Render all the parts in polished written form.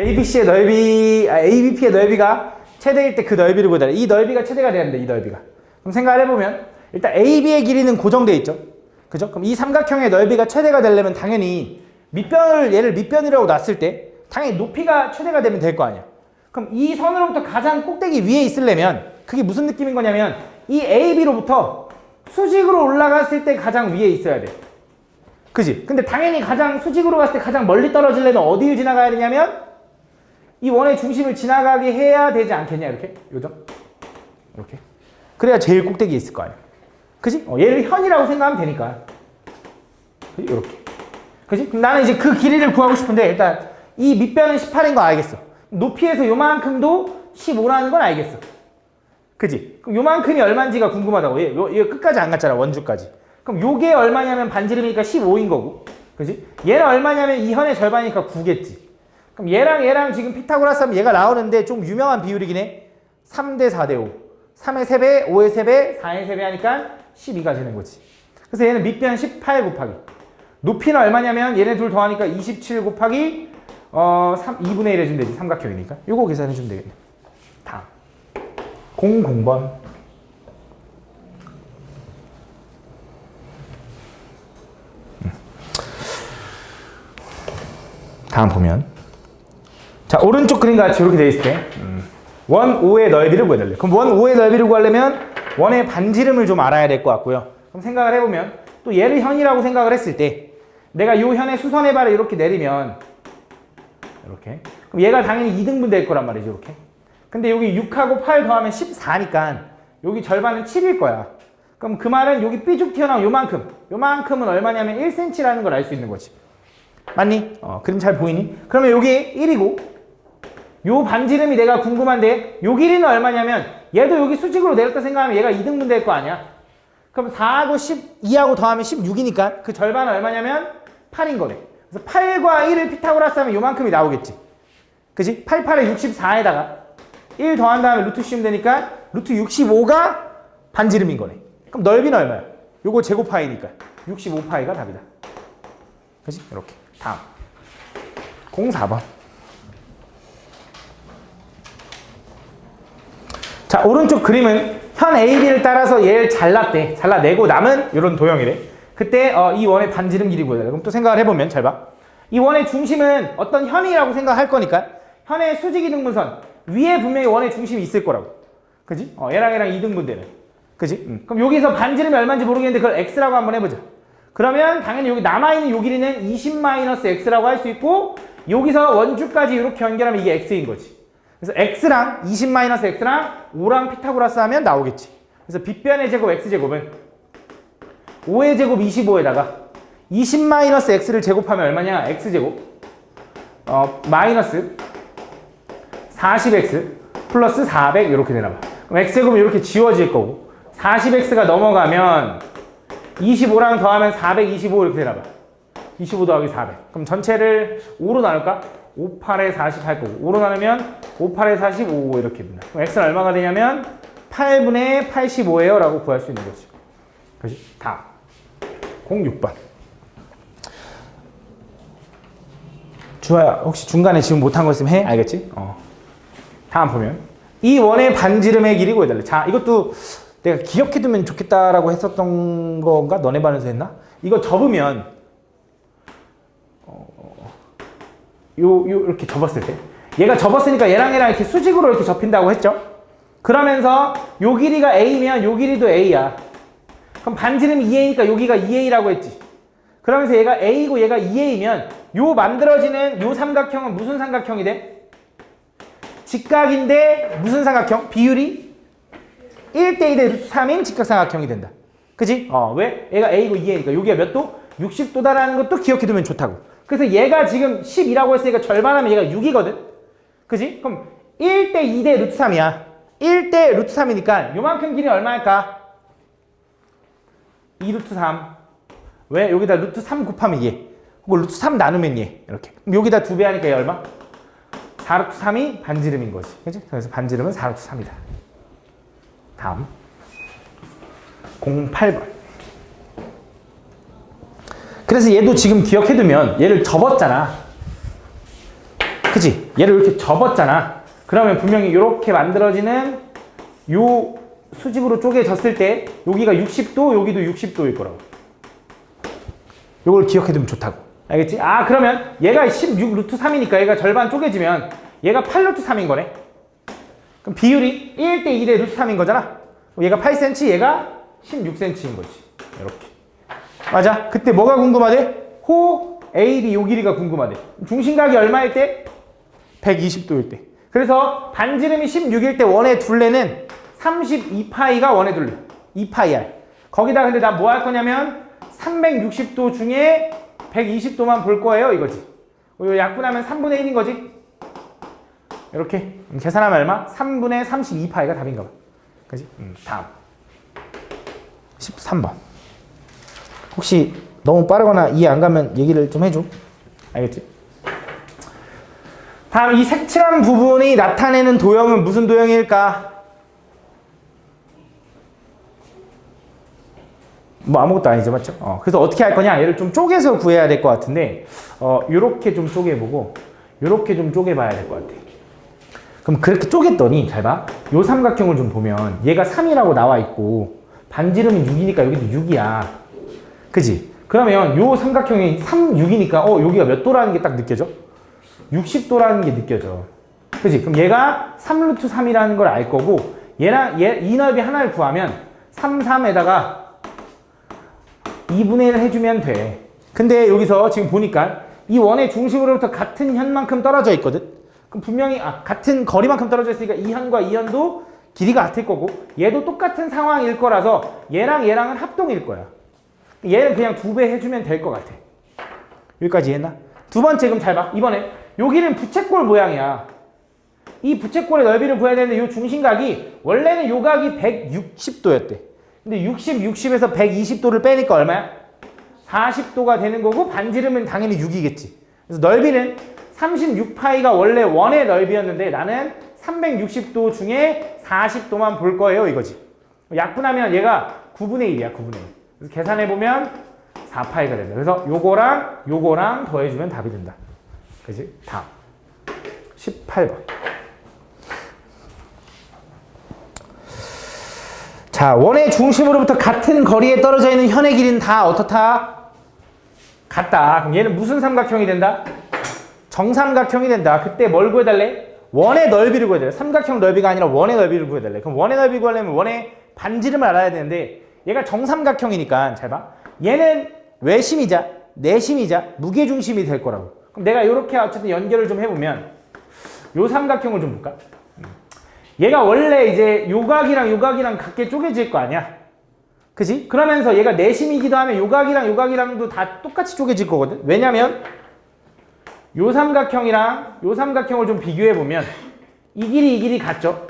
ABC의 넓이, ABP의 넓이가 최대일 때 그 넓이를 구해달라. 이 넓이가 최대가 돼야 된다, 이 넓이가. 그럼 생각을 해보면, 일단 AB의 길이는 고정돼 있죠. 그죠? 그럼 이 삼각형의 넓이가 최대가 되려면 당연히 얘를 밑변이라고 놨을 때, 당연히 높이가 최대가 되면 될 거 아니야. 그럼 이 선으로부터 가장 꼭대기 위에 있으려면, 그게 무슨 느낌인 거냐면, 이 AB로부터 수직으로 올라갔을 때 가장 위에 있어야 돼. 그지? 근데 당연히 가장 수직으로 갔을 때 가장 멀리 떨어지려면 어디를 지나가야 되냐면 이 원의 중심을 지나가게 해야 되지 않겠냐, 이렇게? 요점? 이렇게. 그래야 제일 꼭대기에 있을 거 아니야. 그지? 얘를 현이라고 생각하면 되니까. 그지? 이렇게. 그지? 그럼 나는 이제 그 길이를 구하고 싶은데 일단 이 밑변은 18인 거 알겠어. 높이에서 요만큼도 15라는 건 알겠어. 그지? 그럼 요만큼이 얼마인지가 궁금하다고. 얘 끝까지 안 갔잖아, 원주까지. 그럼 요게 얼마냐면 반지름이니까 15인 거고. 그지? 얘는 얼마냐면 이 현의 절반이니까 9겠지. 그럼 얘랑 지금 피타고라스 하면 얘가 나오는데 좀 유명한 비율이긴 해. 3대 4대 5. 3의 3배, 5의 3배, 4의 3배 하니까 12가 되는 거지. 그래서 얘는 밑변 18 곱하기. 높이는 얼마냐면 얘네 둘 더하니까 27 곱하기 2분의 1 해주면 되지. 삼각형이니까. 요거 계산해주면 되겠네. 다음. 00번. 다음 보면. 자, 오른쪽 그림과 같이 이렇게 되어 있을 때, 원 5의 넓이를 구해달래. 그럼 원 5의 넓이를 구하려면 원의 반지름을 좀 알아야 될 것 같고요. 그럼 생각을 해보면, 또 얘를 현이라고 생각을 했을 때, 내가 요 현의 수선의 발을 이렇게 내리면, 이렇게. 그럼 얘가 당연히 2등분 될 거란 말이죠, 이렇게. 근데 여기 6하고 8 더하면 14니까, 여기 절반은 7일 거야. 그럼 그 말은 여기 삐죽 튀어나온 요만큼. 요만큼은 얼마냐면 1cm라는 걸 알 수 있는 거지. 맞니? 그림 잘 보이니? 그러면 여기 1이고, 요 반지름이 내가 궁금한데, 요 길이는 얼마냐면, 얘도 여기 수직으로 내렸다 생각하면 얘가 2등분 될 거 아니야? 그럼 4하고 12하고 더하면 16이니까 그 절반은 얼마냐면 8인 거래. 그래서 8과 1을 피타고라스 하면 요만큼이 나오겠지. 그지? 8, 8에 64에다가 1 더한 다음에 루트 씌우면 되니까 루트 65가 반지름인 거네. 그럼 넓이는 얼마야? 요거 제곱파이니까 65파이가 답이다. 그지? 이렇게. 다음. 04번. 자, 오른쪽 그림은 현 AB를 따라서 얘를 잘랐대. 잘라내고 남은 이런 도형이래. 그때 이 원의 반지름 길이 구해달라. 그럼 또 생각을 해보면 잘 봐. 이 원의 중심은 어떤 현이라고 생각할 거니까 현의 수직이등분선 위에 분명히 원의 중심이 있을 거라고. 그지? 얘랑 2등분 되는. 그지? 그럼 여기서 반지름이 얼마인지 모르겠는데 그걸 x라고 한번 해보자. 그러면 당연히 여기 남아있는 요 길이는 20-x라고 할 수 있고 여기서 원주까지 이렇게 연결하면 이게 x인 거지. 그래서 x랑 20-x랑 5랑 피타고라스 하면 나오겠지. 그래서 빗변의 제곱 x제곱은 5의 제곱 25에다가 20-x를 제곱하면 얼마냐? x제곱 마이너스 40x 플러스 400 이렇게 되나봐. 그럼 x제곱은 이렇게 지워질 거고 40x가 넘어가면 25랑 더하면 425 이렇게 되나봐. 25 더하기 400. 그럼 전체를 5로 나눌까? 5, 8에 40 할 거고 5로 나누면 5, 8에 40, 5 이렇게 됩니다. 그럼 x는 얼마가 되냐면 8분의 85예요 라고 구할 수 있는 거죠. 그렇지? 다음 06번. 주아야 혹시 중간에 지금 못한 거 있으면 해? 알겠지? 다음 보면 이 원의 반지름의 길이 구해달래. 자, 이것도 내가 기억해두면 좋겠다라고 했었던 건가? 너네 반에서 했나? 이거 접으면 이렇게 접었을 때 얘가 접었으니까 얘랑 이렇게 수직으로 이렇게 접힌다고 했죠? 그러면서 요 길이가 A면 요 길이도 A야. 그럼 반지름이 2A니까 여기가 2A라고 했지. 그러면서 얘가 A고 얘가 2A면 요 만들어지는 요 삼각형은 무슨 삼각형이 돼? 직각인데 무슨 삼각형? 비율이 1대 2대 루트 3인 직각삼각형이 된다. 그지? 왜? 얘가 A고 2A니까 여기가 몇 도? 60도다라는 것도 기억해두면 좋다고. 그래서 얘가 지금 10이라고 했으니까 절반하면 얘가 6이거든? 그지? 그럼 1대 2대 루트 3이야. 1대 루트 3이니까 요만큼 길이 얼마일까? 2 루트 3. 왜? 여기다 루트 3 곱하면 얘. 그리고 루트 3 나누면 얘. 이렇게. 그럼 여기다 2배 하니까 얘 얼마? 4 루트 3이 반지름인 거지. 그지? 그래서 반지름은 4 루트 3이다. 다음. 08번. 그래서 얘도 지금 기억해두면 얘를 접었잖아. 그치? 얘를 이렇게 접었잖아. 그러면 분명히 이렇게 만들어지는 요 수직으로 쪼개졌을 때 여기가 60도, 여기도 60도일 거라고. 요걸 기억해두면 좋다고. 알겠지? 아, 그러면 얘가 16 루트 3이니까 얘가 절반 쪼개지면 얘가 8 루트 3인 거네. 그럼 비율이 1대 2대 루트 3인 거잖아. 얘가 8cm, 얘가 16cm인 거지. 이렇게. 맞아. 그때 뭐가 궁금하대? 호 AB 요 길이가 궁금하대. 중심각이 얼마일 때? 120도일 때. 그래서 반지름이 16일 때 원의 둘레는 32파이가 원의 둘레. 2파이 R. 거기다 근데 나 뭐 할 거냐면 360도 중에 120도만 볼 거예요. 이거지. 약분하면 3분의 1인 거지. 이렇게. 계산하면 얼마? 3분의 32파이가 답인가 봐. 그지? 다음. 13번. 혹시 너무 빠르거나 이해 안 가면 얘기를 좀 해줘. 알겠지? 다음 이 색칠한 부분이 나타내는 도형은 무슨 도형일까? 뭐 아무것도 아니죠, 맞죠? 그래서 어떻게 할 거냐? 얘를 좀 쪼개서 구해야 될 것 같은데 요렇게 좀 쪼개보고 요렇게 좀 쪼개봐야 될 것 같아. 그럼 그렇게 쪼갰더니 잘 봐. 요 삼각형을 좀 보면 얘가 3이라고 나와 있고 반지름이 6이니까 여기도 6이야. 그지? 그러면 요 삼각형이 3, 6이니까 여기가 몇 도라는 게 딱 느껴져? 60도라는 게 느껴져. 그지? 그럼 얘가 3루트 3이라는 걸 알 거고 얘랑 이 넓이 하나를 구하면 3, 3에다가 2분의 1 해주면 돼. 근데 여기서 지금 보니까 이 원의 중심으로부터 같은 현만큼 떨어져 있거든? 그럼 분명히 같은 거리만큼 떨어져 있으니까 이 현과 이 현도 길이가 같을 거고 얘도 똑같은 상황일 거라서 얘랑 얘랑은 합동일 거야. 얘는 그냥 2배 해주면 될 것 같아. 여기까지 이해했나? 두 번째 그럼 잘 봐. 이번에 여기는 부채꼴 모양이야. 이 부채꼴의 넓이를 구해야 되는데 이 중심각이 원래는 요 각이 160도였대. 근데 60, 60에서 120도를 빼니까 얼마야? 40도가 되는 거고 반지름은 당연히 6이겠지. 그래서 넓이는 36파이가 원래 원의 넓이였는데 나는 360도 중에 40도만 볼 거예요. 이거지. 약분하면 얘가 9분의 1이야. 9분의 1. 그래서 계산해보면 4파이가 된다. 그래서 요거랑 더해주면 답이 된다. 그지? 다음. 18번. 자, 원의 중심으로부터 같은 거리에 떨어져 있는 현의 길이는 다 어떻다? 같다. 그럼 얘는 무슨 삼각형이 된다? 정삼각형이 된다. 그때 뭘 구해달래? 원의 넓이를 구해달래. 삼각형 넓이가 아니라 원의 넓이를 구해달래. 그럼 원의 넓이 구하려면 원의 반지름을 알아야 되는데 얘가 정삼각형이니까 잘 봐. 얘는 외심이자 내심이자 무게중심이 될 거라고. 그럼 내가 이렇게 어쨌든 연결을 좀 해보면 요 삼각형을 좀 볼까? 얘가 원래 이제 요각이랑 같게 쪼개질 거 아니야? 그지? 그러면서 얘가 내심이기도 하면 요각이랑도 다 똑같이 쪼개질 거거든? 왜냐면 요 삼각형이랑 요 삼각형을 좀 비교해보면 이 길이 같죠?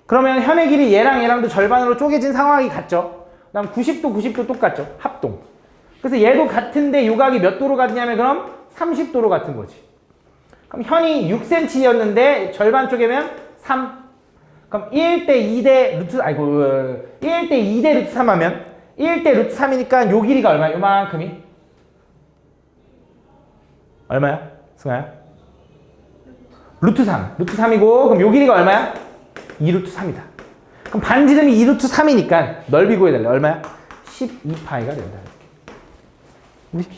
그러면 현의 길이 얘랑도 절반으로 쪼개진 상황이 같죠? 그 다음 90도 똑같죠? 합동. 그래서 얘도 같은데 요각이 몇 도로 같냐면 그럼 30도로 같은 거지. 그럼 현이 6cm였는데 절반 쪼개면 3. 그럼 1대 2대 루트, 1대 2대 루트 3 하면 1대 루트 3이니까 요 길이가 얼마야? 요만큼이? 얼마야? 승아야? 루트 3. 루트 3이고, 그럼 요 길이가 얼마야? 2루트 3이다. 그럼 반지름이 2루트 3이니까 넓이 구해달래. 얼마야? 12파이가 된다. 이렇게.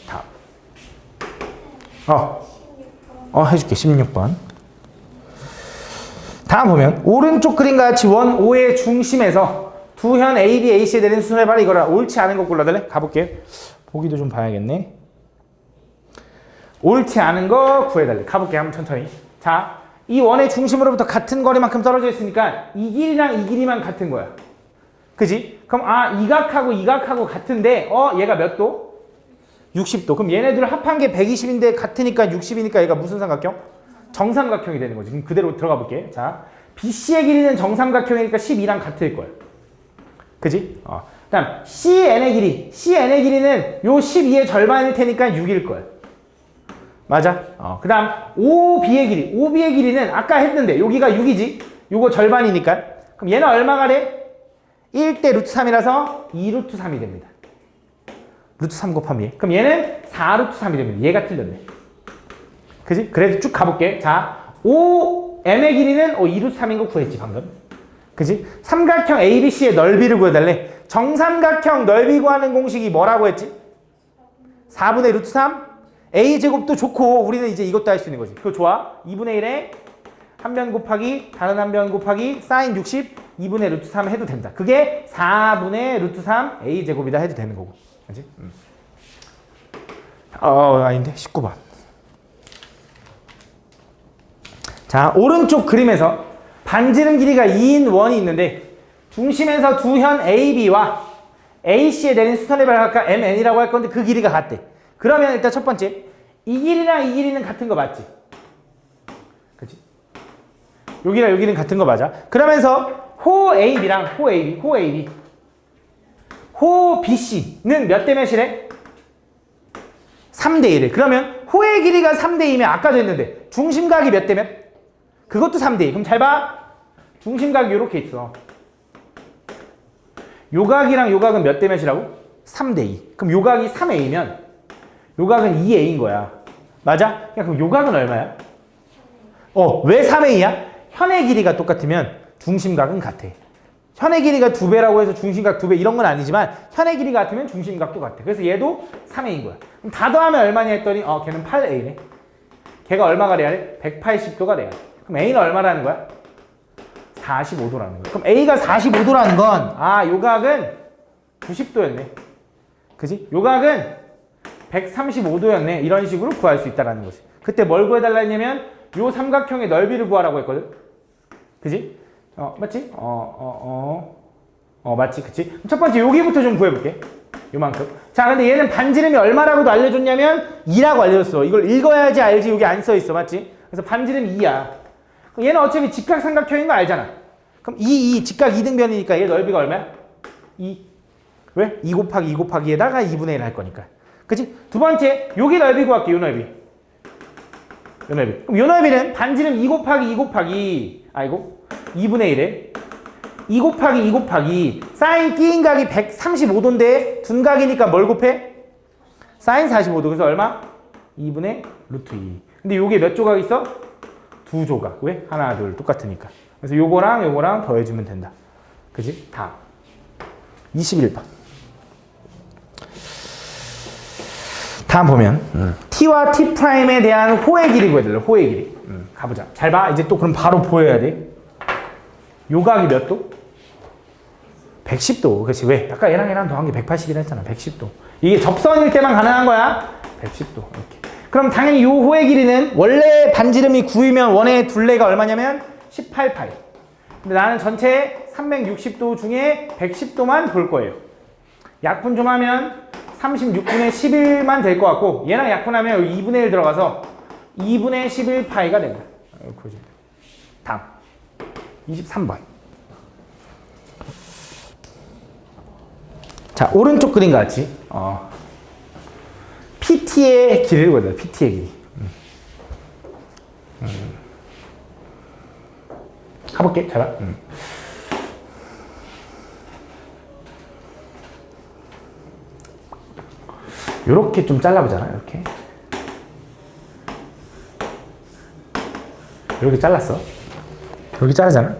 다음. 해줄게. 16번. 다음 보면 오른쪽 그림과 같이 원 O의 중심에서 두 현 A, B, AC에 내리는 수순을 봐라. 이거라. 옳지 않은 거 골라달래? 가볼게. 보기도 좀 봐야겠네. 옳지 않은 거 구해달래. 가볼게. 한번 천천히. 자, 이 원의 중심으로부터 같은 거리만큼 떨어져 있으니까 이 길이랑 이 길이만 같은 거야. 그지? 그럼 이 각하고 같은데 얘가 몇 도? 60도. 그럼 얘네들 합한 게 120인데 같으니까 60이니까 얘가 무슨 삼각형? 정삼각형이 되는 거지. 그럼 그대로 들어가 볼게. 자, BC의 길이는 정삼각형이니까 12랑 같을 거야. 그지? 그다음 CN의 길이는 요 12의 절반일 테니까 6일 거야. 맞아? 그다음 OB의 길이는 아까 했는데 여기가 6이지? 요거 절반이니까. 그럼 얘는 얼마가 돼? 1대 루트 3이라서 2루트 3이 됩니다. 루트 3 곱하면 그럼 얘는 4루트 3이 됩니다. 얘가 틀렸네. 그지? 그래도 쭉 가볼게. 자, OM의 길이는 2루트 3인 거 구했지 방금. 그지? 삼각형 ABC의 넓이를 구해달래. 정삼각형 넓이 구하는 공식이 뭐라고 했지? 4분의 루트 3? A제곱도 좋고 우리는 이제 이것도 할 수 있는 거지. 그거 좋아. 2분의 1에 한 변 곱하기 다른 한 변 곱하기 사인 60 2분의 루트 3 해도 된다. 그게 4분의 루트 3 A제곱이다 해도 되는 거고. 그지? 아닌데 19번. 자, 오른쪽 그림에서 반지름 길이가 2인 원이 있는데 중심에서 두 현 AB와 AC에 내린 수선의 발각과 MN이라고 할 건데 그 길이가 같대. 그러면 일단 첫 번째 이 길이랑 이 길이는 같은 거 맞지? 그치? 여기랑 여기는 같은 거 맞아. 그러면서 호 AB랑 호 AB 호 BC는 몇 대 몇이래? 3대 1에. 그러면 호의 길이가 3대 2면 아까도 했는데 중심각이 몇 대 몇? 그것도 3대 2. 그럼 잘 봐. 중심각이 이렇게 있어. 요각이랑 요각은 몇 대 몇이라고? 3대 2. 그럼 요각이 3A면 요각은 2A인 거야. 맞아? 야, 그럼 요각은 얼마야? 왜 3A야? 현의 길이가 똑같으면 중심각은 같아. 현의 길이가 2배라고 해서 중심각 2배 이런 건 아니지만 현의 길이가 같으면 중심각도 같아. 그래서 얘도 3A인 거야. 그럼 다 더하면 얼마냐 했더니 걔는 8A네. 걔가 얼마가 돼야 돼? 180도가 돼야 돼. 그럼 A는 얼마라는 거야? 45도라는 거야. 그럼 A가 45도라는 건 요각은 90도였네. 그지? 요각은 135도였네. 이런 식으로 구할 수 있다는 거지. 그때 뭘 구해달라 했냐면 요 삼각형의 넓이를 구하라고 했거든. 그지? 맞지? 맞지? 그치? 첫 번째 여기부터 좀 구해볼게. 요만큼. 자, 근데 얘는 반지름이 얼마라고도 알려줬냐면 2라고 알려줬어. 이걸 읽어야지 알지. 여기 안 써있어. 맞지? 그래서 반지름이 2야. 그럼 얘는 어차피 직각삼각형인 거 알잖아. 그럼 직각 2등변이니까 얘 넓이가 얼마야? 2. 왜? 2 곱하기 2 곱하기에다가 2분의 1 할 거니까. 그치? 두 번째, 여기 넓이 구할게. 요 넓이. 요 넓이. 그럼 요 넓이는 반지름 2 곱하기 2 곱하기 2분의 1에 2 곱하기 2 곱하기 사인 끼인 각이 135도인데 둔각이니까 뭘 곱해? 사인 45도. 그래서 얼마? 2분의 루트 2. 근데 요게 몇 조각 있어? 2조각. 왜? 하나, 둘 똑같으니까. 그래서 요거랑 요거랑 더해주면 된다. 그지? 다. 21번. 다음 보면 T와 T'에 대한 호의 길이 구해달래. 호의 길이. 가보자. 잘 봐. 이제 또 그럼 바로 보여야 돼. 요각이 몇 도? 110도. 그렇지. 왜? 아까 얘랑 더한 게 180이라 했잖아. 110도. 이게 접선일 때만 가능한 거야. 110도. 이렇게. 그럼 당연히 요 호의 길이는 원래 반지름이 9이면 원의 둘레가 얼마냐면 18파이. 근데 나는 전체 360도 중에 110도만 볼 거예요. 약분 좀 하면 36분의 11만 될 것 같고 얘랑 약분하면 2분의 1 들어가서 2분의 11파이가 된다. 다음 23번. 자, 오른쪽 그림 같이 PT의 길이를 보자. PT의 길이. 가볼게. 잘 봐. 요렇게 좀 잘라보잖아. 이렇게 잘랐어. 여기 자르잖아.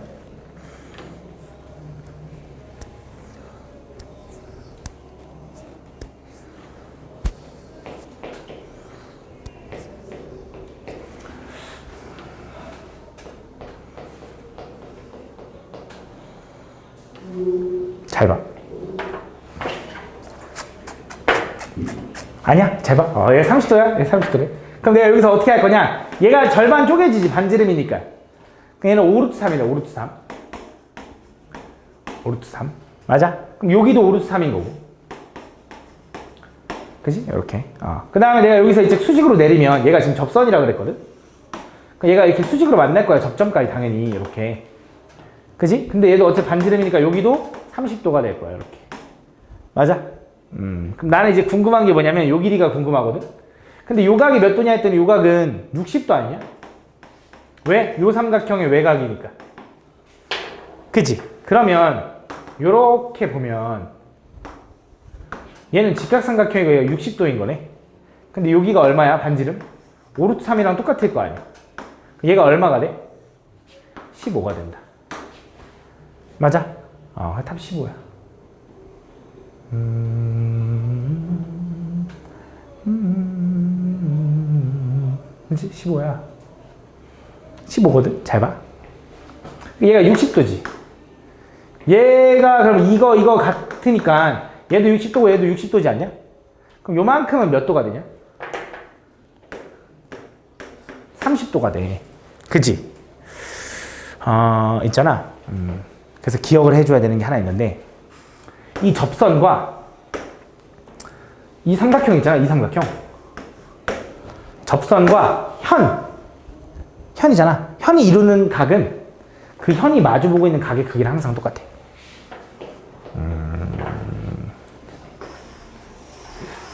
잘 봐. 아니야, 잘 봐. 얘 30도야? 얘 30도래. 그럼 내가 여기서 어떻게 할 거냐? 얘가 절반 쪼개지지, 반지름이니까. 그럼 얘는 5루트 3이다, 5루트 3. 5루트 3. 맞아? 그럼 여기도 5루트 3인 거고. 그지? 이렇게. 그 다음에 내가 여기서 이제 수직으로 내리면 얘가 지금 접선이라고 그랬거든? 그럼 얘가 이렇게 수직으로 만날 거야, 접점까지 당연히. 이렇게. 그지? 근데 얘도 어차피 반지름이니까 여기도 30도가 될 거야, 이렇게. 맞아? 그럼 나는 이제 궁금한 게 뭐냐면 요 길이가 궁금하거든? 근데 요 각이 몇 도냐 했더니 요 각은 60도 아니야? 왜? 요 삼각형의 외곽이니까. 그치? 그러면 요렇게 보면 얘는 직각삼각형이고 60도인 거네? 근데 여기가 얼마야? 반지름? 5루트 3이랑 똑같을 거 아니야? 얘가 얼마가 돼? 15가 된다. 맞아? 답 15야. 그치? 15야. 15거든? 잘 봐. 얘가 60도지. 얘가 그럼 이거 같으니까 얘도 60도고 얘도 60도지 않냐? 그럼 요만큼은 몇 도가 되냐? 30도가 돼. 그치? 있잖아. 그래서 기억을 해줘야 되는 게 하나 있는데, 이 접선과 이 삼각형 있잖아. 이 삼각형. 접선과 현이잖아. 현이 이루는 각은 그 현이 마주보고 있는 각의 크기랑 항상 똑같아.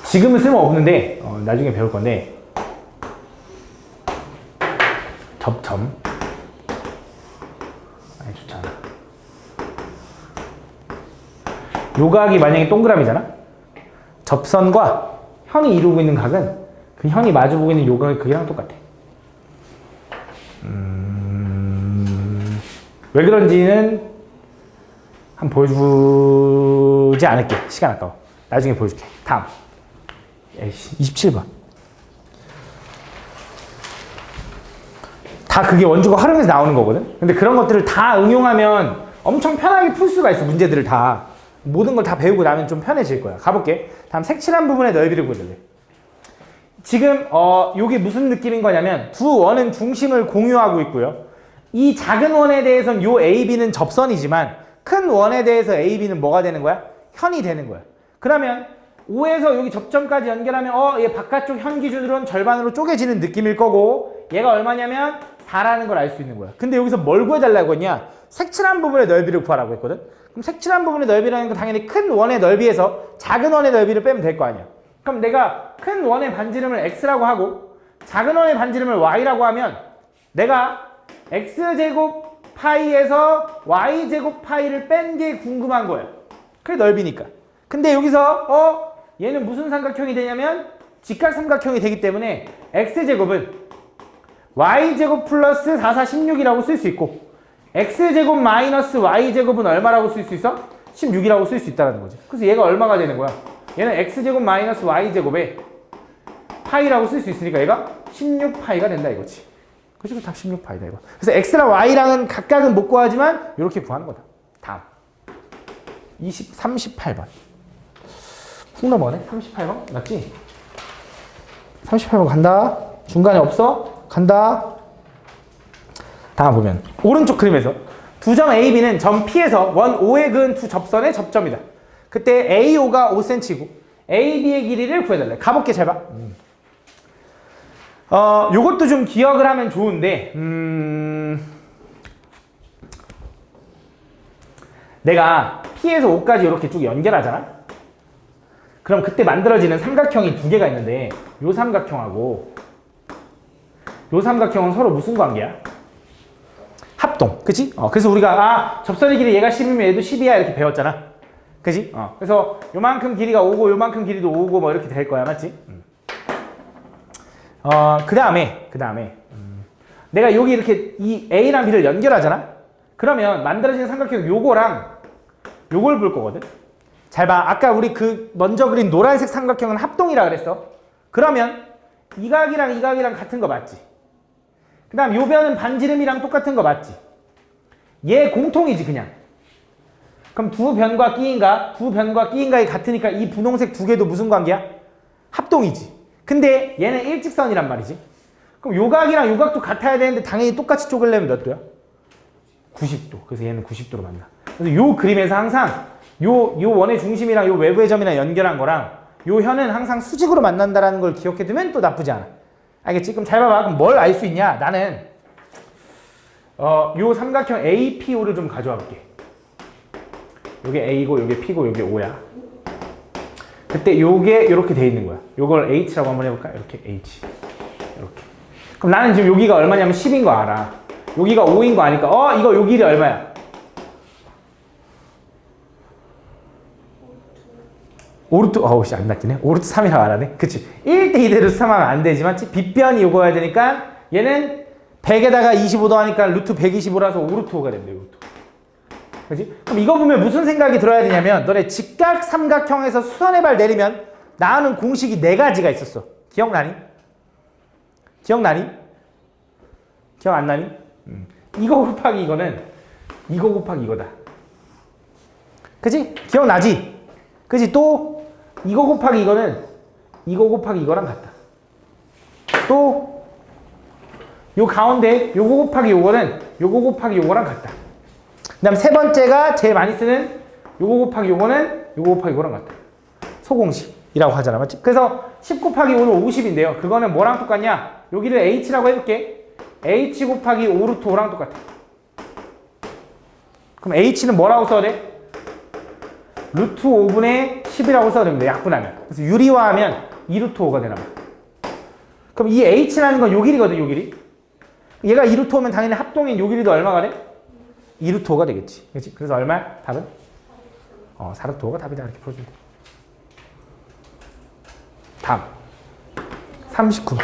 지금은 쓸모없는데 나중에 배울 건데, 접점 아니 좋잖아. 요 각이 만약에 동그라미잖아. 접선과 현이 이루고 있는 각은 그 현이 마주보고 있는 요 각의 크기랑 똑같아. 왜 그런지는 한번 보여주지 않을게. 시간 아까워. 나중에 보여줄게. 다음 27번. 다 그게 원주가 활용해서 나오는 거거든. 근데 그런 것들을 다 응용하면 엄청 편하게 풀 수가 있어. 문제들을 다. 모든 걸 다 배우고 나면 좀 편해질 거야. 가볼게. 다음 색칠한 부분의 넓이를 보여줄래. 지금 요게 무슨 느낌인 거냐면 두 원은 중심을 공유하고 있고요. 이 작은 원에 대해서는 요 AB는 접선이지만 큰 원에 대해서 AB는 뭐가 되는 거야? 현이 되는 거야. 그러면 O에서 여기 접점까지 연결하면 얘 바깥쪽 현 기준으로는 절반으로 쪼개지는 느낌일 거고, 얘가 얼마냐면 4라는 걸 알 수 있는 거야. 근데 여기서 뭘 구해달라고 했냐? 색칠한 부분의 넓이를 구하라고 했거든. 그럼 색칠한 부분의 넓이라는 건 당연히 큰 원의 넓이에서 작은 원의 넓이를 빼면 될 거 아니야. 그럼 내가 큰 원의 반지름을 x라고 하고 작은 원의 반지름을 y라고 하면 내가 x제곱 파이에서 y제곱 파이를 뺀 게 궁금한 거야. 그게 넓이니까. 근데 여기서 얘는 무슨 삼각형이 되냐면 직각삼각형이 되기 때문에 x제곱은 y제곱 플러스 4, 4, 16이라고 쓸 수 있고, x제곱 마이너스 y제곱은 얼마라고 쓸 수 있어? 16이라고 쓸 수 있다는 거지. 그래서 얘가 얼마가 되는 거야? 얘는 x제곱 마이너스 y제곱에 파이라고 쓸 수 있으니까 얘가 16파이가 된다 이거지. 그래서 답 16파이다 이거. 그래서 x랑 y랑은 각각은 못 구하지만 이렇게 구하는 거다. 다음 38번. 훅 넘어가네. 38번 맞지? 38번 간다. 중간에 없어? 간다. 다음 보면 오른쪽 그림에서 두 점 AB는 점 P에서 원 O에 그은 두 접선의 접점이다. 그때 AO가 5cm고 AB의 길이를 구해달래. 가볼게. 잘 봐. 요것도 좀 기억을 하면 좋은데 내가 P에서 O까지 이렇게 쭉 연결하잖아. 그럼 그때 만들어지는 삼각형이 두 개가 있는데 요 삼각형하고 요 삼각형은 서로 무슨 관계야? 합동. 그치? 그래서 우리가 접선의 길이 얘가 10이면 얘도 10이야 이렇게 배웠잖아. 그치? 그래서 요만큼 길이가 5고 요만큼 길이도 5고 뭐 이렇게 될 거야. 맞지? 그 다음에 내가 여기 이렇게 이 A랑 B를 연결하잖아. 그러면 만들어지는 삼각형 요거랑 요걸 볼 거거든. 잘 봐. 아까 우리 그 먼저 그린 노란색 삼각형은 합동이라 그랬어. 그러면 이 각이랑 이 각이랑 같은 거 맞지? 그 다음 요 변은 반지름이랑 똑같은 거 맞지? 얘 공통이지 그냥. 그럼 두 변과 끼인각이 같으니까 이 분홍색 두 개도 무슨 관계야? 합동이지. 근데 얘는 일직선이란 말이지. 그럼 요 각이랑 요 각도 같아야 되는데 당연히 똑같이 쪼개려면 몇 도야? 90도. 그래서 얘는 90도로 만나. 그래서 요 그림에서 항상 요 원의 중심이랑 요 외부의 점이랑 연결한 거랑 요 현은 항상 수직으로 만난다라는 걸 기억해두면 또 나쁘지 않아. 알겠지? 그럼 잘 봐봐. 그럼 뭘 알 수 있냐? 나는 요 삼각형 APO를 좀 가져와 볼게. 요게 A고 요게 P고 요게 O야. 그때 요게 요렇게 돼 있는 거야. 요걸 H라고 한번 해볼까? 이렇게 H. 이렇게. 그럼 나는 지금 여기가 얼마냐면 10인 거 알아. 여기가 5인 거 아니까 이거 요 길이 얼마야? 오르트 안 낚이네. 오르트 3이라고 안 하네. 그치? 1대 2대로 수함하면 안 되지만 빗변이 요거야 되니까 얘는 100에다가 25 더하니까 루트 125라서 5루트 5가 된대. 5루트 5. 그치? 그럼 이거 보면 무슨 생각이 들어야 되냐면 너네 직각 삼각형에서 수선의 발 내리면 나오는 공식이 4가지가 있었어. 기억나니? 기억나니? 기억 안 나니? 이거 곱하기 이거는 이거 곱하기 이거다. 그치? 기억나지? 그치? 또 이거 곱하기 이거는 이거 곱하기 이거랑 같다. 또 요 가운데 요거 곱하기 요거는 요거 곱하기 요거랑 같다. 그 다음 세 번째가 제일 많이 쓰는 요거 곱하기 요거는 요거 곱하기 요거랑 같다. 소공식이라고 하잖아. 맞지? 그래서 10 곱하기 5는 50인데요. 그거는 뭐랑 똑같냐? 여기를 h라고 해볼게. h 곱하기 5루트 5랑 똑같아. 그럼 h는 뭐라고 써야 돼? 루트 5분의 10이라고 써야 됩니다. 약분하면. 그래서 유리화하면 2루트 5가 되나 봐. 그럼 이 h라는 건 요 길이거든, 요 길이. 얘가 2루트 5면 당연히 합동인 요 길이도 얼마가 돼? 2루트 5가 되겠지. 그렇지? 그래서 얼마야? 답은? 4루트 5가 답이다. 이렇게 풀어주면 돼. 다음. 39번.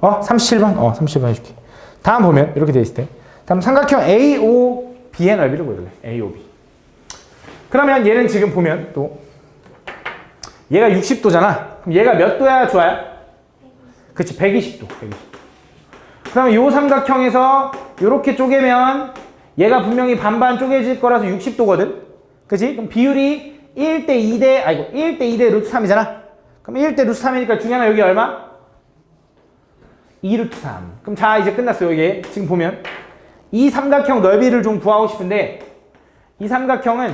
37번? 37번 해줄게. 다음 보면 이렇게 돼 있을 때. 다음 삼각형 AOB의 넓이를 보여줄래? AOB. 그러면 얘는 지금 보면 또 얘가 60도잖아. 그럼 얘가 몇 도야 좋아요? 그치, 120도. 120도. 그러면 요 삼각형에서 이렇게 쪼개면 얘가 분명히 반반 쪼개질 거라서 60도거든. 그치? 그럼 비율이 1대 2대 루트 3이잖아. 그럼 1대 루트 3이니까 중요한 여기 얼마? 2루트 3. 그럼 자, 이제 끝났어요. 이게 지금 보면 이 삼각형 넓이를 좀 구하고 싶은데 이 삼각형은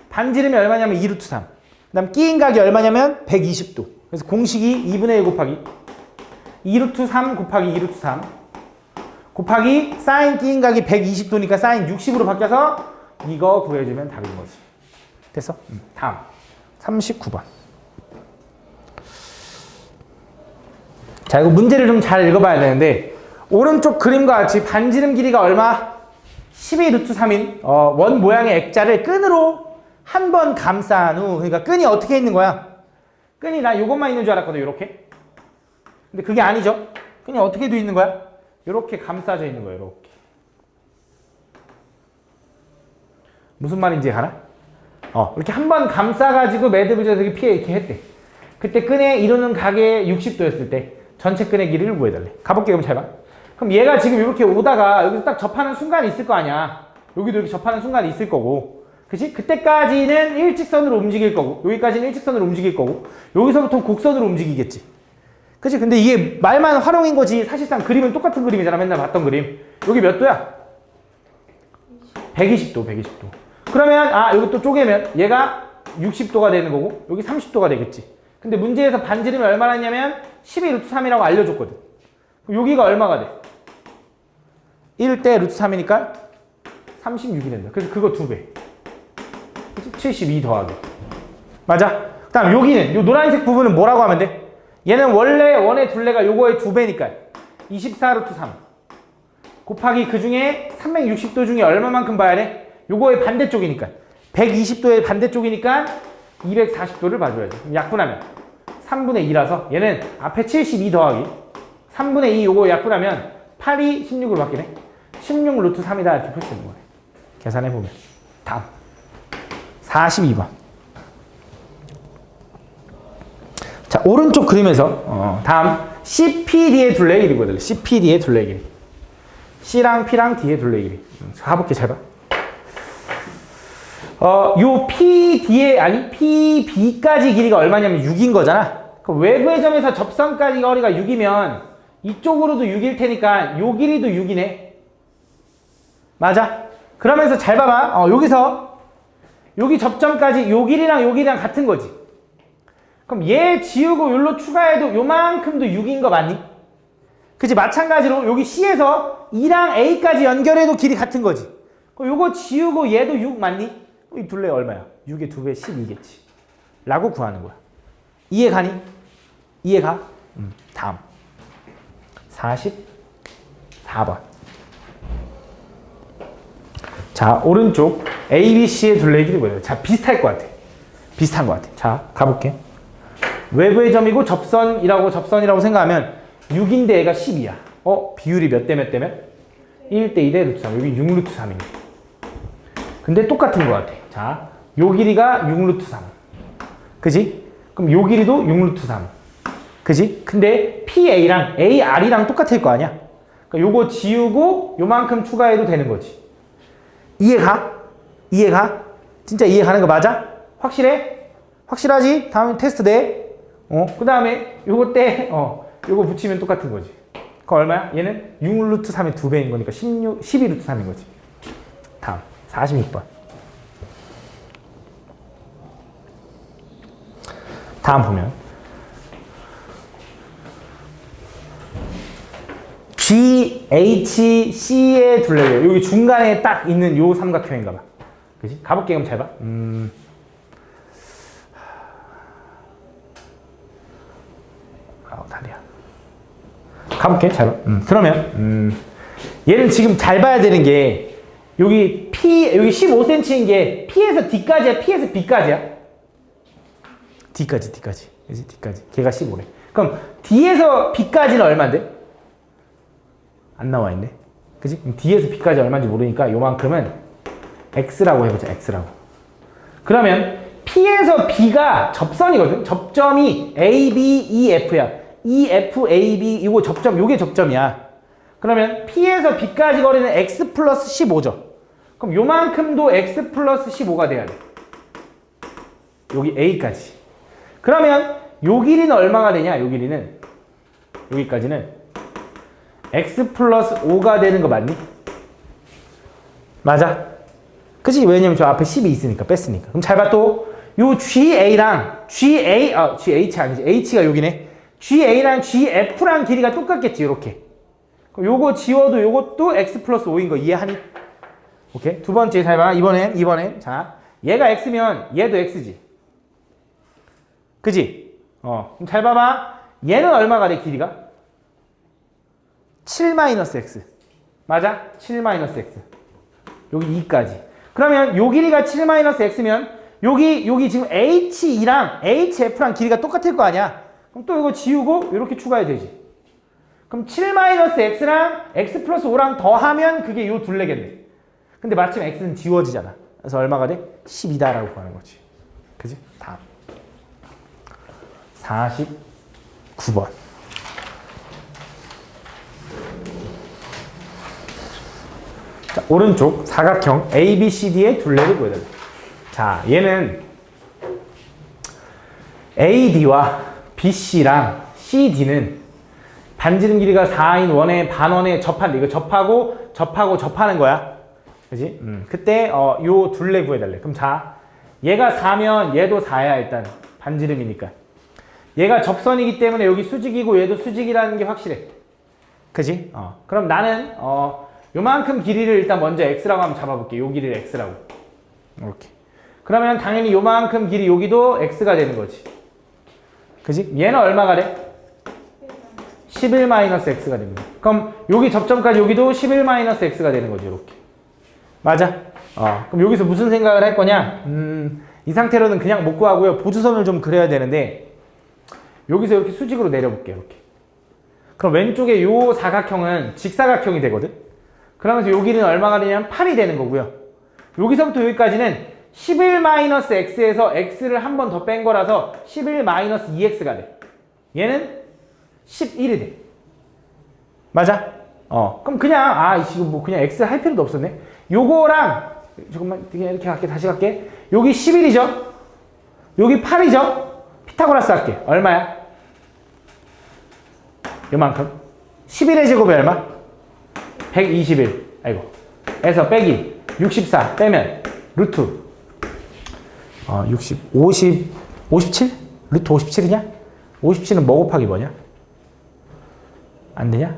반지름이 얼마냐면 2루트 3. 그 다음 끼인 각이 얼마냐면 120도. 그래서 공식이 2분의 1 곱하기 2루트 3 곱하기 2루트 3 곱하기 사인 끼인 각이 120도니까 사인 60으로 바뀌어서 이거 구해주면 답인 거지. 됐어? 다음 39번. 자, 이거 문제를 좀 잘 읽어봐야 되는데 오른쪽 그림과 같이 반지름 길이가 얼마? 12루트 3인 원 모양의 액자를 끈으로 한 번 감싼 후, 그러니까 끈이 어떻게 있는 거야? 끈이 나 요것만 있는 줄 알았거든, 요렇게. 근데 그게 아니죠. 끈이 어떻게 돼 있는 거야? 요렇게 감싸져 있는 거예요, 요렇게. 무슨 말인지 알아? 이렇게 한 번 감싸가지고 매듭을 져서 이렇게 했대. 그때 끈에 이루는 각의 60도였을 때 전체 끈의 길이를 구해달래. 가볼게. 그럼 잘 봐. 그럼 얘가 지금 이렇게 오다가 여기서 딱 접하는 순간이 있을 거 아니야. 여기도 이렇게 접하는 순간이 있을 거고. 그치? 그때까지는 일직선으로 움직일 거고, 여기까지는 일직선으로 움직일 거고, 여기서부터 곡선으로 움직이겠지. 그치? 근데 이게 말만 활용인 거지. 사실상 그림은 똑같은 그림이잖아. 맨날 봤던 그림. 여기 몇 도야? 120도, 120도. 그러면, 여기 또 쪼개면 얘가 60도가 되는 거고, 여기 30도가 되겠지. 근데 문제에서 반지름이 얼마나 했냐면 12루트 3이라고 알려줬거든. 그럼 여기가 얼마가 돼? 1대 루트 3이니까 36이 된다. 그래서 그거 2배. 72 더하기. 맞아? 그 다음 여기는, 요 노란색 부분은 뭐라고 하면 돼? 얘는 원래 원의 둘레가 요거의 2배니까 24루트 3 곱하기 그 중에 360도 중에 얼마만큼 봐야 돼? 요거의 반대쪽이니까 120도의 반대쪽이니까 240도를 봐줘야지. 약분하면 3분의 2라서 얘는 앞에 72 더하기 3분의 2 요거 약분하면 8이 16으로 바뀌네. 16 루트 3이다 이렇게 풀 수 있는 거네. 계산해보면. 다음 42번. 자, 오른쪽 그림에서 다음 CPD의 둘레 길이거든. CPD의 둘레 길이. C랑 P랑 D의 둘레 길이. 가볼게. 잘 봐. 요 PB까지 길이가 얼마냐면 6인 거잖아. 그 외부의 점에서 접선까지 거리가 6이면 이쪽으로도 6일 테니까 요 길이도 6이네. 맞아? 그러면서 잘 봐봐. 여기서 여기 접점까지 요 길이랑 같은 거지. 그럼 얘 지우고 여기로 추가해도 요만큼도 6인 거 맞니? 그치? 마찬가지로 여기 C에서 E랑 A까지 연결해도 길이 같은 거지. 그럼 요거 지우고 얘도 6 맞니? 이 둘레 얼마야? 6의 2배 12겠지. 라고 구하는 거야. 이해 가니? 이해가? 다음 44번. 자, 오른쪽 ABC의 둘레 길이 뭐예요? 자, 비슷할 것 같아. 비슷한 것 같아. 자, 가볼게. 외부의 점이고 접선이라고 생각하면 6인데 얘가 10이야. 비율이 몇 대 몇 대면? 1대 2대 루트 3. 여기 6 루트 3입니다. 근데 똑같은 것 같아. 자, 요 길이가 6 루트 3. 그지? 그럼 요 길이도 6 루트 3. 그지? 근데 PA랑 AR이랑 똑같을 거 아니야? 그러니까 요거 지우고 요만큼 추가해도 되는 거지. 이해가? 이해가? 진짜 이해가는 거 맞아? 확실해? 확실하지? 다음에 테스트 돼? 그 다음에 요거 때, 요거 붙이면 똑같은 거지. 그거 얼마야? 얘는 6 루트 3의 2배인 거니까 12 루트 3인 거지. 다음, 46번. 다음 보면. GHC의 둘레요. 여기 중간에 딱 있는 요 삼각형인가 봐. 그치? 가볼게, 그럼 잘 봐. 다리야. 가볼게, 잘 봐. 그러면, 얘는 지금 잘 봐야 되는 게, 여기 여기 15cm인 게 P에서 D까지야, P에서 B까지야? D까지. 그치? D까지. 걔가 15래. 그럼 D에서 B까지는 얼마인데? 안 나와 있네. 그치? 그럼 D에서 B까지 얼마인지 모르니까 요만큼은 X라고 해보자. X라고. 그러면 P에서 B가 접선이거든. 접점이 A, B, E, F야. E, F, A, B 이거 접점, 요게 접점이야. 그러면 P에서 B까지 거리는 X 플러스 15죠. 그럼 요만큼도 X 플러스 15가 돼야 돼. 여기 A까지. 그러면 요 길이는 얼마가 되냐? 요 길이는 여기까지는 X 플러스 5가 되는 거 맞니? 맞아. 그치? 왜냐면 저 앞에 10이 있으니까 뺐으니까. 그럼 잘 봐 또. 요 GA랑 GH 아니지. H가 여기네. GA랑 GF랑 길이가 똑같겠지. 이렇게. 그럼 요거 지워도 요것도 X 플러스 5인 거 이해하니? 오케이. 두 번째 잘 봐. 이번엔. 자, 얘가 X면 얘도 X지. 그지? 그럼 잘 봐봐. 얘는 얼마가 돼, 길이가? 7-X. 맞아? 7-X. 여기 2까지. 그러면 요 길이가 7-X면 여기 지금 HE랑 HF랑 길이가 똑같을 거 아니야? 그럼 또 이거 지우고 이렇게 추가해야 되지. 그럼 7-X랑 X 플러스 5랑 더하면 그게 요 둘레겠네. 근데 마침 X는 지워지잖아. 그래서 얼마가 돼? 12다라고 하는 거지. 그지? 다음. 49번. 자, 오른쪽 사각형 ABCD의 둘레를 보여달래. 자, 얘는 AD와 BC랑 CD는 반지름 길이가 4인 원의 반원에 접한대. 이거 접하는 거야. 그지? 그때 요 둘레 구해달래. 그럼 자, 얘가 4면 얘도 4야. 일단 반지름이니까. 얘가 접선이기 때문에 여기 수직이고 얘도 수직이라는 게 확실해. 그지? 그럼 나는 요만큼 길이를 일단 먼저 X라고 한번 잡아볼게. 요 길이를 X라고. 이렇게. 그러면 당연히 요만큼 길이 여기도 X가 되는 거지. 그지? 얘는 얼마가 돼? 11-X가 됩니다. 그럼 여기 접점까지 여기도 11-X가 되는 거지. 이렇게. 맞아? 그럼 여기서 무슨 생각을 할 거냐? 이 상태로는 그냥 못 구하고요. 보조선을 좀 그려야 되는데 여기서 이렇게 수직으로 내려볼게요. 이렇게. 그럼 왼쪽에 요 사각형은 직사각형이 되거든? 그러면서 여기는 얼마가 되냐면 8이 되는 거고요. 여기서부터 여기까지는 11-x에서 x를 한 번 더 뺀 거라서 11-2x가 돼. 얘는 11이 돼. 맞아? 그럼 그냥 지금 뭐 그냥 x 할 필요도 없었네. 요거랑 조금만 이렇게 갈게. 다시 갈게. 여기 11이죠? 여기 8이죠? 피타고라스 할게. 얼마야? 요만큼. 11의 제곱이 얼마? 121. 아이고. 에서 빼기 64 빼면 루트 57? 루트 57이냐? 57은 뭐 곱하기 뭐냐? 안 되냐?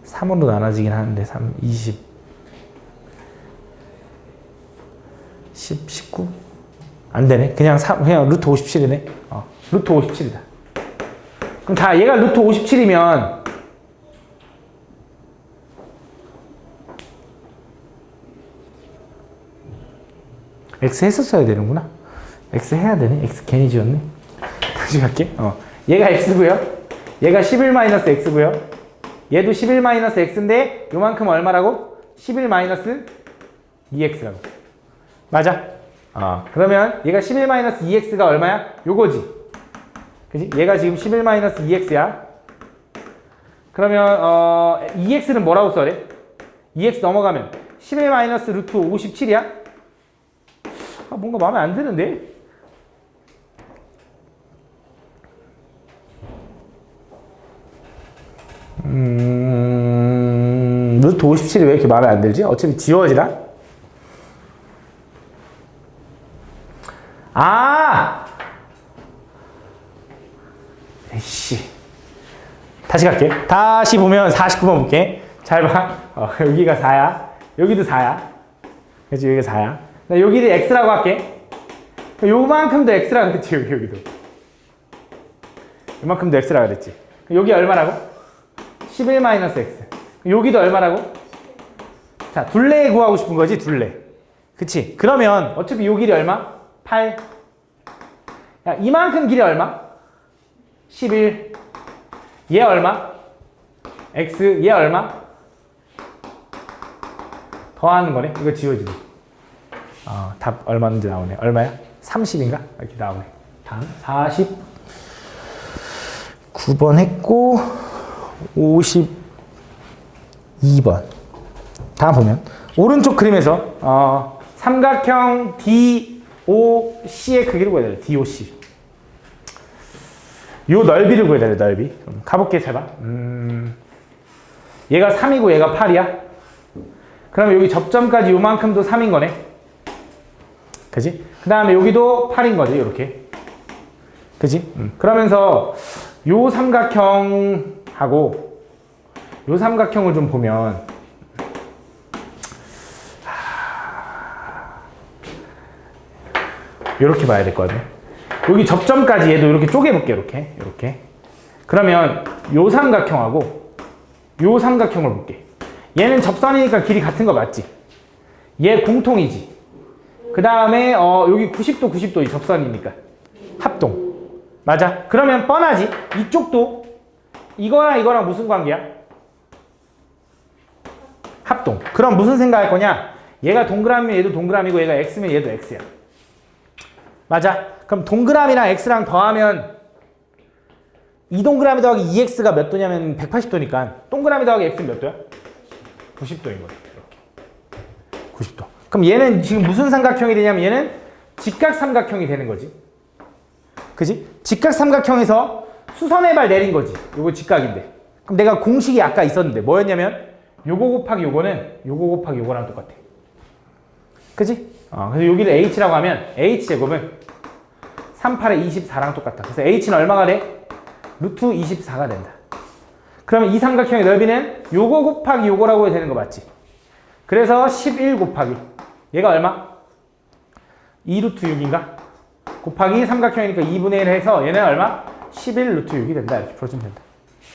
3으로 나눠지긴 하는데 20 19? 안 되네. 그냥 루트 57이네. 루트 57이다. 그럼 자, 얘가 루트 57이면 X 했었어야 되는구나. X 해야 되네. X 괜히 지웠네. 다시 갈게. 얘가 X고요. 얘가 11-x고요. 얘도 11-x인데 요만큼 얼마라고? 11-2x라고. 맞아? 그러면 얘가 11-2x가 얼마야? 요거지. 그지? 얘가 지금 11-2x야. 그러면 2x는 뭐라고 써래? 2x 넘어가면 11-루트 57이야? 뭔가 마음에 안 드는데? 루트 57이 왜 이렇게 마음에 안 들지? 어차피 지워지나? 에이씨. 다시 갈게. 다시 보면 49번 볼게. 잘 봐. 여기가 4야. 여기도 4야. 그치, 여기가 4야. 나 여기를 x라고 할게. 요만큼도 x라고 그랬지, 여기도. 요만큼도 x라고 그랬지. 여기 얼마라고? 11-x. 여기도 얼마라고? 자, 둘레 구하고 싶은 거지, 둘레. 그치? 그러면 어차피 요 길이 얼마? 8. 야, 이만큼 길이 얼마? 11. 얘 얼마? x. 얘 얼마? 더하는 거네. 이거 지워지네. 답 얼마인지 나오네. 얼마야? 30인가? 이렇게 나오네. 다음 49번 했고 52번. 다음 보면 오른쪽 그림에서 삼각형 DOC의 크기를 구해야 돼. DOC. 요 넓이를 구해야 돼. 넓이. 그럼 가볼게. 잘 봐. 얘가 3이고 얘가 8이야. 그러면 여기 접점까지 요만큼도 3인 거네. 그지? 그 다음에 여기도 8인 거지. 이렇게. 그지? 그러면서 요 삼각형하고 요 삼각형을 좀 보면 이렇게 봐야 될 것 같네. 여기 접점까지 얘도 이렇게 쪼개볼게. 이렇게. 그러면 요 삼각형하고 요 삼각형을 볼게. 얘는 접선이니까 길이 같은 거 맞지? 얘 공통이지. 그 다음에 여기 90도 90도 이 접선이니까 합동. 맞아. 그러면 뻔하지. 이쪽도 이거랑 무슨 관계야? 합동. 그럼 무슨 생각할 거냐? 얘가 동그라미면 얘도 동그라미고 얘가 x면 얘도 x야. 맞아. 그럼 동그라미랑 x랑 더하면 이 동그라미 더하기 2x가 몇 도냐면 180도니까 동그라미 더하기 x는 몇 도야? 90도인 거지. 이렇게. 90도. 그럼 얘는 지금 무슨 삼각형이 되냐면 얘는 직각삼각형이 되는 거지. 그지? 직각삼각형에서 수선의 발 내린 거지. 요거 직각인데. 그럼 내가 공식이 아까 있었는데 뭐였냐면 요거 곱하기 요거는 요거 곱하기 요거랑 똑같아. 그지? 그래서 여기를 h라고 하면 h제곱은 38에 24랑 똑같다. 그래서 h는 얼마가 돼? 루트 24가 된다. 그러면 이 삼각형의 넓이는 요거 곱하기 요거라고 해야 되는 거 맞지? 그래서 11 곱하기 얘가 얼마? 2 루트 6인가? 곱하기 삼각형이니까 2분의 1 해서 얘는 얼마? 11 루트 6이 된다. 이렇게 풀어주면 된다.